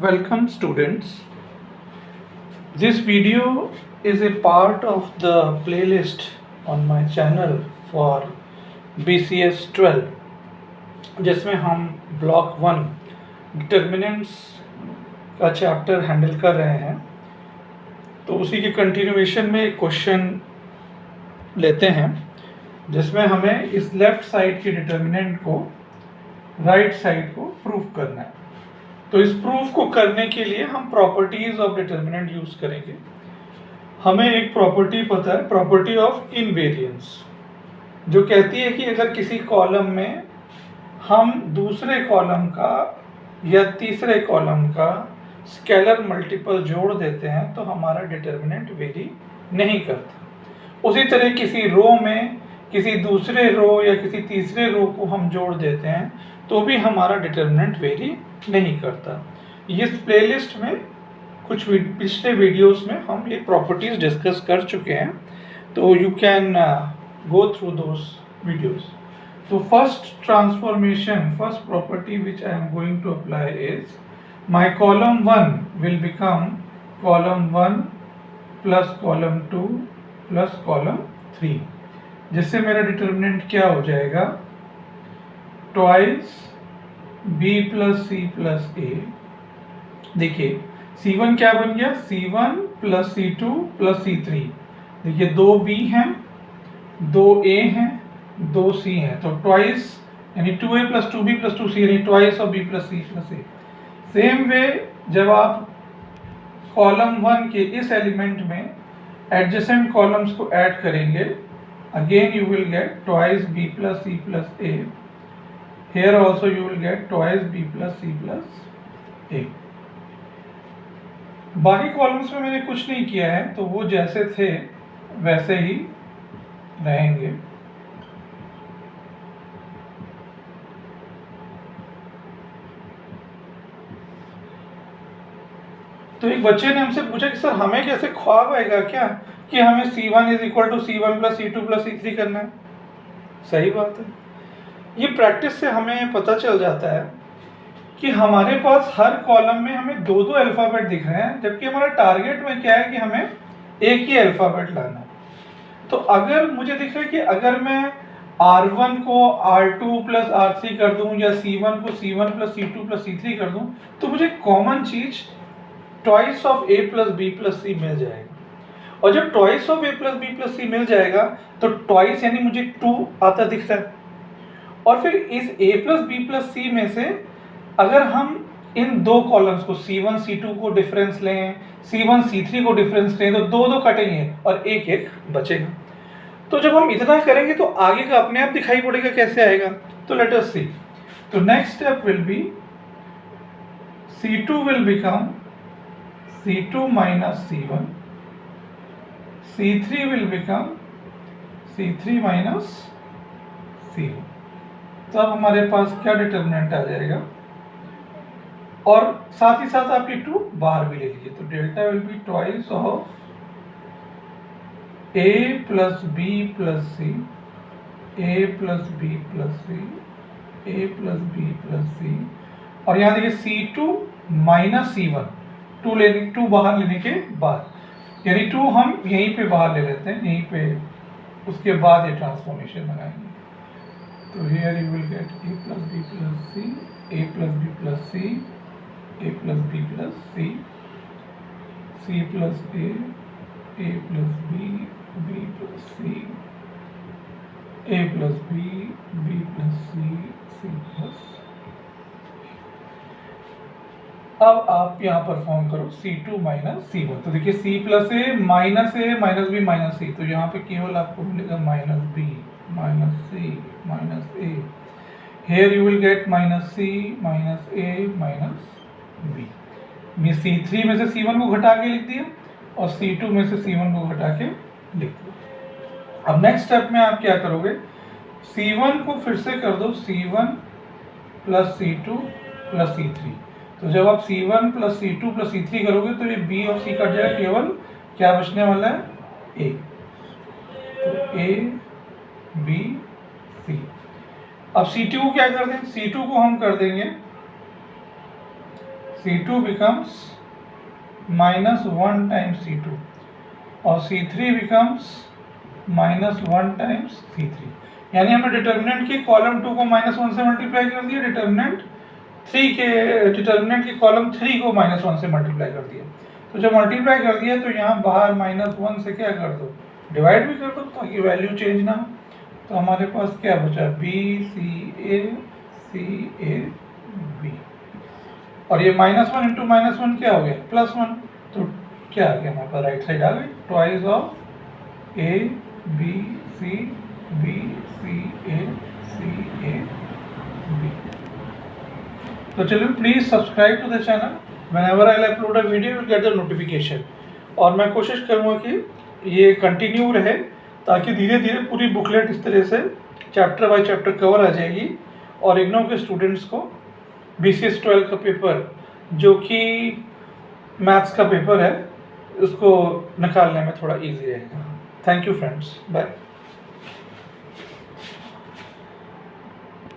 Welcome students. This video is a part of the playlist on my channel for BCS 12 जिसमें हम block 1 determinants का chapter handle कर रहे हैं। तो उसी के कंटिन्यूएशन में एक क्वेश्चन लेते हैं जिसमें हमें इस लेफ्ट साइड के डिटर्मिनेंट को राइट साइड को प्रूव करना है। तो इस प्रूफ को करने के लिए हम प्रॉपर्टीज ऑफ डिटर्मिनेंट यूज करेंगे। हमें एक प्रॉपर्टी पता है, प्रॉपर्टी ऑफ इनवेरिएंस, जो कहती है कि अगर किसी कॉलम में हम दूसरे कॉलम का या तीसरे कॉलम का स्केलर मल्टीपल जोड़ देते हैं तो हमारा डिटर्मिनेंट वेरी नहीं करता। उसी तरह किसी रो में किसी दूसरे रो या किसी तीसरे रो को हम जोड़ देते हैं तो भी हमारा डिटर्मिनेंट वेरी नहीं करता। इस प्लेलिस्ट में कुछ पिछले वीडियोस में हम ये प्रॉपर्टीज डिस्कस कर चुके हैं, तो you can go through those videos. तो first property which I am going to apply is my column 1 will become column 1 plus column 2 plus column 3, जिससे मेरा डिटर्मिनेंट क्या हो जाएगा, twice b plus c plus a. देखिए C1 क्या बन गया, C1 plus C2 plus C3। देखिए 2b हैं, 2a हैं, 2c हैं, तो ट्वाइस यानी 2a plus 2b plus 2c यानी twice of b plus c plus a। Same way जब आप कॉलम 1 के इस एलिमेंट में एडजेसेंट कॉलम्स को ऐड करेंगे, again you will gate twice b plus c plus a। Here also you will get twice b plus c plus a। बाकी columns में मैंने कुछ नहीं किया है, तो वो जैसे थे वैसे ही रहेंगे। तो एक बच्चे ने हमसे पूछा कि सर हमें कैसे ख्वाब आएगा क्या कि हमें C1 is equal to C1 plus C2 plus C3 करना है। सही बात है, ये प्रैक्टिस से हमें पता चल जाता है कि हमारे पास हर कॉलम में हमें दो दो अल्फ़ाबेट दिख रहे हैं, जबकि हमारा टारगेट में क्या है कि हमें एक ही अल्फ़ाबेट लाना है। तो अगर मुझे दिख रहा है कि अगर मैं R1 को R2 प्लस R3 कर दूं या C1 को C1 plus C2 plus C3 कर दूं, तो मुझे कॉमन चीज twice of A plus B plus C मिल जाएगा। और जब twice of A plus B plus C मिल जाएगा तो ट्वाइस यानी मुझे 2 आता दिख रहा है। और फिर इस a प्लस बी प्लस सी में से अगर हम इन दो कॉलम्स को C1 C2 को डिफरेंस लें, C1 C3 को डिफरेंस लें, तो दो दो कटेंगे और एक एक बचेगा। तो जब हम इतना करेंगे तो आगे का अपने आप दिखाई पड़ेगा कैसे आएगा। तो लेट अस सी। तो next step will be C2 will become C2 minus C1, C3 will become C3 minus C1। तब हमारे पास क्या डिटर्मिनेंट आ जाएगा, और साथ ही साथ आप ये 2 बाहर भी ले लीजिए। तो delta will be twice of a plus b plus c, a plus b plus c, a plus b plus c. और यहाँ देखिए C2 माइनस C1, 2 बाहर लेने के बाद, यानी 2 हम यहीं पे बाहर ले लेते हैं, यहीं पे, उसके बाद ये ट्रांसफॉर्मेशन बनाएंगे। तो here you will get a plus b plus c, a plus b plus c, a plus b plus c, c plus a plus b, b plus c, a plus b, b plus c, c plus। अब आप यहाँ perform करो C2 minus C1। तो देखिए C plus A minus B minus C, तो यहाँ पे केवल आपको मिलेगा minus B minus C minus A. Here you will get minus C minus A minus B. मैं C3 में से C1 को घटा के लिख दिया और C2 में से C1 को घटा के लिख दिया। अब नेक्स्ट स्टेप में आप क्या करोगे, C1 को फिर से कर दो C1 plus C2 plus C3। तो जब आप C1 plus C2 plus C3 करोगे तो ये B और C कट जाएगा, केवल क्या बचने वाला है, A। तो A B C। अब C2 को क्या कर दें, C2 को हम कर देंगे C2 becomes -1 times C2 और C3 becomes -1 times C3। यानी हमने डिटर्मिनेंट की कॉलम 2 को -1 से मल्टीप्लाई कर दिया, डिटर्मिनेंट की कॉलम 3 को -1 से मल्टीप्लाई कर दिया। तो जब मल्टीप्लाई कर दिया तो यहाँ बाहर -1 से क्या कर दो, डिवाइड भी कर दो ताकि वैल्यू चेंज ना हो। तो हमारे पास क्या बचा, BCA B, और ये -1 इंटू -1 क्या हो गया, +1। तो क्या आ गया हमारे पास, राइट साइड आ गई, twice of ABC BCA CAB। तो चलिए, please subscribe to the channel, whenever I upload a video you will get the notification. और मैं कोशिश करूँगा कि ये कंटिन्यू रहे ताकि धीरे धीरे पूरी बुकलेट इस तरह से चैप्टर बाय चैप्टर कवर आ जाएगी और इग्नू के स्टूडेंट्स को BCS 12 का पेपर, जो कि मैथ्स का पेपर है, उसको निकालने में थोड़ा इजी रहेगा। Thank you friends, bye.